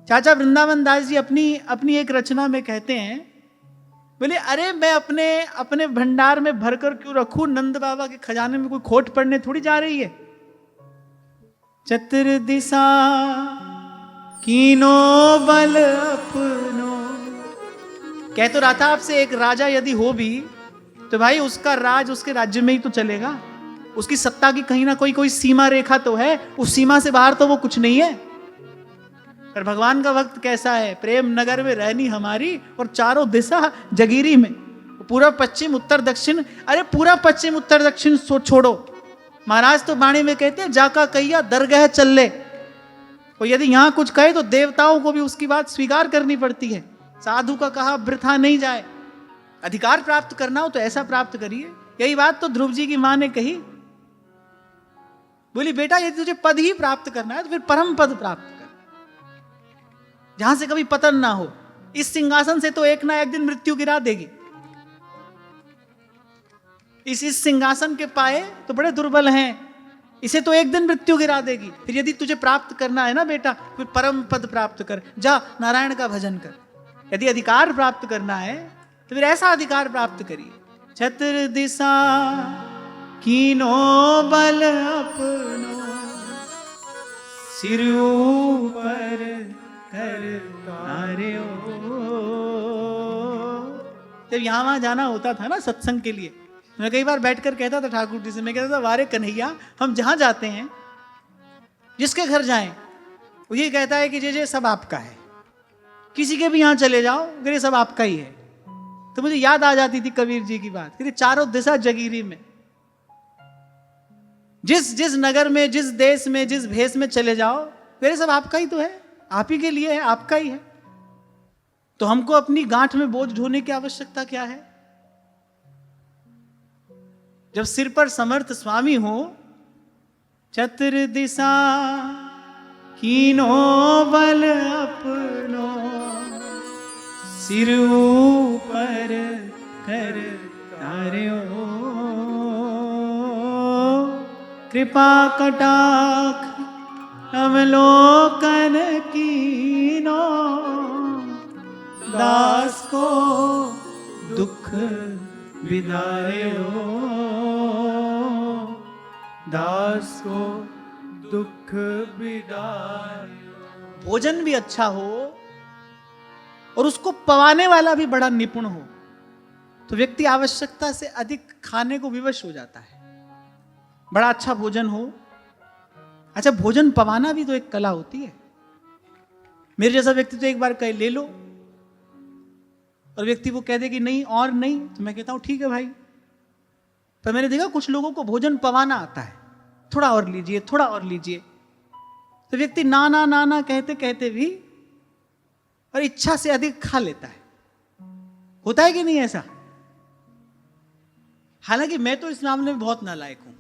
चाचा वृंदावन दास जी अपनी एक रचना में कहते हैं, बोले अरे मैं अपने भंडार में भरकर क्यों रखूं, नंद बाबा के खजाने में कोई खोट पड़ने थोड़ी जा रही है। चतुर दिशा कीनो बल अपनो, कह तो रहा था आपसे, एक राजा यदि हो भी तो भाई उसका राज उसके राज्य में ही तो चलेगा, उसकी सत्ता की कहीं ना कोई सीमा रेखा तो है, उस सीमा से बाहर तो वो कुछ नहीं है। पर भगवान का भक्त कैसा है, प्रेम नगर में रहनी हमारी और चारों दिशा जगीरी में, पूरा पश्चिम उत्तर दक्षिण, अरे पूरा पश्चिम उत्तर दक्षिण छोड़ो, महाराज तो वाणी में कहते हैं जाका कहिया दरगाह चल ले, और यदि यहां कुछ कहे तो देवताओं को भी उसकी बात स्वीकार करनी पड़ती है। साधु का कहा वृथा नहीं जाए, अधिकार प्राप्त करना हो तो ऐसा प्राप्त करिए। यही बात तो ध्रुव जी की मां ने कही, बोली बेटा यदि तुझे पद ही प्राप्त करना है तो फिर परम पद प्राप्त कर, जहां से कभी पतन ना हो। इस सिंहासन से तो एक ना एक दिन मृत्यु गिरा देगी, इस सिंहासन के पाए तो बड़े दुर्बल हैं, इसे तो एक दिन मृत्यु गिरा देगी। फिर यदि तुझे प्राप्त करना है ना बेटा, फिर परम पद प्राप्त कर, जा नारायण का भजन कर। यदि अधिकार प्राप्त करना है तो फिर ऐसा अधिकार प्राप्त करिए, चतुर दिशा कीनो बल अपनो, सिर ऊपर कर तारे ओ। जब यहां वहां जाना होता था ना सत्संग के लिए, मैं कई बार बैठकर कहता था ठाकुर जी से, मैं कहता था वारे कन्हैया, हम जहां जाते हैं जिसके घर जाएं वो ये कहता है कि जे सब आपका है, किसी के भी यहां चले जाओ अगर ये सब आपका ही है। तो मुझे याद आ जाती थी कबीर जी की बात, कि चारों दिशा जगीरी में, जिस नगर में, जिस देश में, जिस भेष में चले जाओ, मेरे सब आपका ही तो है, आप ही के लिए है, आपका ही है। तो हमको अपनी गांठ में बोझ ढोने की आवश्यकता क्या है? जब सिर पर समर्थ स्वामी हो, चतुर दिशा कीनो बल अपनो, सिर ऊपर कर तार्यो, कृपा कटाक्ष अवलोकन कीनो, दास को दुख विदायो, दास को दुख विदायो। भोजन भी अच्छा हो और उसको पवाने वाला भी बड़ा निपुण हो तो व्यक्ति आवश्यकता से अधिक खाने को विवश हो जाता है। बड़ा अच्छा भोजन हो, अच्छा भोजन पवाना भी तो एक कला होती है। मेरे जैसा व्यक्ति तो एक बार कहे ले लो, और व्यक्ति वो कह दे कि नहीं और नहीं, तो मैं कहता हूं ठीक है भाई। पर मैंने देखा कुछ लोगों को भोजन पवाना आता है, थोड़ा और लीजिए, थोड़ा और लीजिए, तो व्यक्ति ना ना ना ना कहते कहते भी और इच्छा से अधिक खा लेता है। होता है कि नहीं ऐसा? हालांकि मैं तो इस मामले में बहुत नालायक हूं।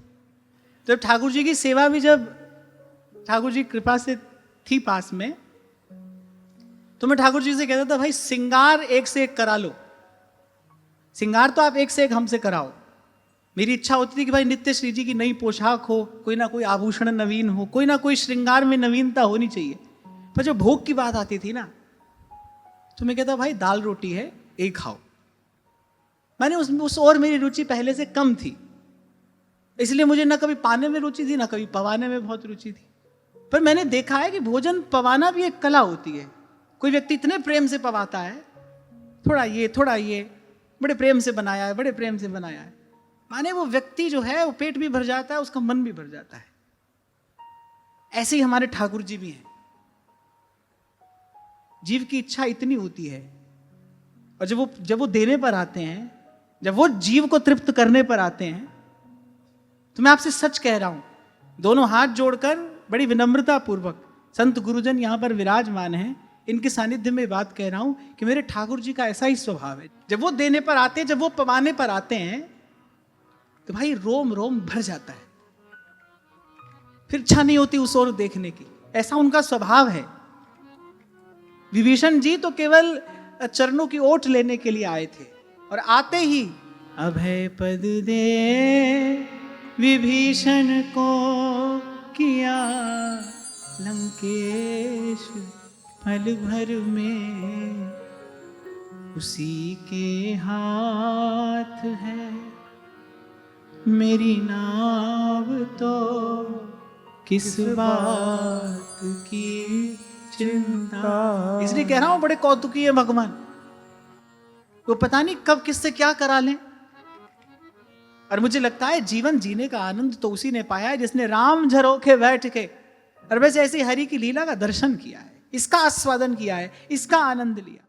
तो ठाकुर जी की सेवा भी जब ठाकुर जी कृपा से थी पास में, तो मैं ठाकुर जी से कहता था भाई सिंगार एक से एक करा लो, सिंगार तो आप एक से एक हमसे कराओ। मेरी इच्छा होती थी कि भाई नित्य श्री जी की नई पोशाक हो, कोई ना कोई आभूषण नवीन हो, कोई ना कोई श्रृंगार में नवीनता होनी चाहिए। पर जब भोग की बात आती थी ना, तो मैं कहता भाई दाल रोटी है एक खाओ। मैंने उस और मेरी रुचि पहले से कम थी, इसलिए मुझे ना कभी पाने में रुचि थी ना कभी पवाने में बहुत रुचि थी। पर मैंने देखा है कि भोजन पवाना भी एक कला होती है। कोई व्यक्ति इतने प्रेम से पवाता है, थोड़ा ये बड़े प्रेम से बनाया है, बड़े प्रेम से बनाया है, माने वो व्यक्ति जो है वो पेट भी भर जाता है, उसका मन भी भर जाता है। ऐसे ही हमारे ठाकुर जी भी हैं। जीव की इच्छा इतनी होती है, और जब वो देने पर आते हैं, जब वो जीव को तृप्त करने पर आते हैं, तो मैं आपसे सच कह रहा हूं, दोनों हाथ जोड़कर बड़ी विनम्रता पूर्वक, संत गुरुजन यहां पर विराजमान हैं, इनके सानिध्य में बात कह रहा हूं कि मेरे ठाकुर जी का ऐसा ही स्वभाव है। जब वो देने पर आते हैं, जब वो पवाने पर आते हैं, तो भाई रोम रोम भर जाता है, फिर इच्छा नहीं होती उस ओर देखने की। ऐसा उनका स्वभाव है। विभीषण जी तो केवल चरणों की ओट लेने के लिए आए थे, और आते ही अभय पद दे विभीषण को किया लंकेश पल भर में उसी के हाथ है, मेरी नाव तो किस बात की चिंता। इसलिए कह रहा हूं बड़े कौतुकी है भगवान, वो पता नहीं कब किससे क्या करा लें। और मुझे लगता है जीवन जीने का आनंद तो उसी ने पाया है जिसने राम झरोखे बैठ के और वैसे ऐसी हरि की लीला का दर्शन किया है, इसका आस्वादन किया है, इसका आनंद लिया।